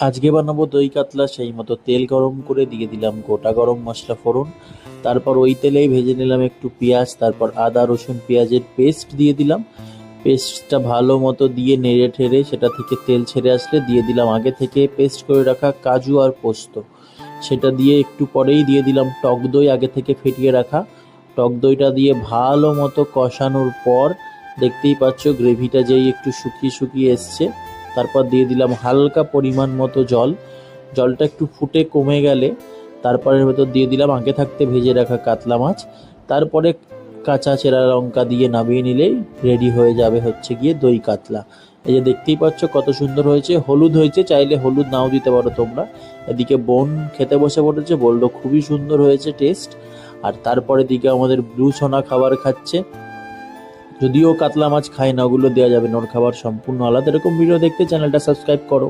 আজকে বানাবো দই কাতলা। সেই মতো তেল গরম করে দিয়ে দিলাম গোটা গরম মশলা ফোড়ন। তারপর ওই তেলেই ভেজে নিলাম একটু পেঁয়াজ, তারপর আদা রসুন পেঁয়াজের পেস্ট দিয়ে দিলাম। পেস্টটা ভালো মতো দিয়ে নেড়ে ঠেড়ে সেটা থেকে তেল ছেড়ে আসলে দিয়ে দিলাম আগে থেকে পেস্ট করে রাখা কাজু আর পোস্ত। সেটা দিয়ে একটু পরেই দিয়ে দিলাম টক দই আগে থেকে ফেটিয়ে রাখা। টক দইটা দিয়ে ভালো মতো কষানোর পর দেখতেই পাচ্ছ গ্রেভিটা যেই একটু শুকিয়ে শুকিয়ে এসছে, তারপর দিয়ে দিলাম হালকা পরিমাণ মতো জল। জলটা একটু ফুটে কমে গেলে তারপরের ভেতর দিয়ে দিলাম আগে থাকতে ভেজে রাখা কাতলা মাছ। তারপরে কাঁচা চেরা লঙ্কা দিয়ে নামিয়ে নিলেই রেডি হয়ে যাবে হচ্ছে গিয়ে দই কাতলা। এই যে দেখতেই পাচ্ছ কত সুন্দর হয়েছে, হলুদ হয়েছে, চাইলে হলুদ নাও দিতে পারো তোমরা। এদিকে বোন খেতে বসে পড়েছে, বললো খুবই সুন্দর হয়েছে টেস্ট। আর তারপরে দিকে আমাদের ব্লু সোনা খাবার খাচ্ছে, যদিও কাতলা মাছ খায় না, ওগুলো দেওয়া যাবে না, ওর খাবার সম্পূর্ণ আলাদা। এরকম ভিডিও দেখতে চ্যানেলটা সাবস্ক্রাইব করো।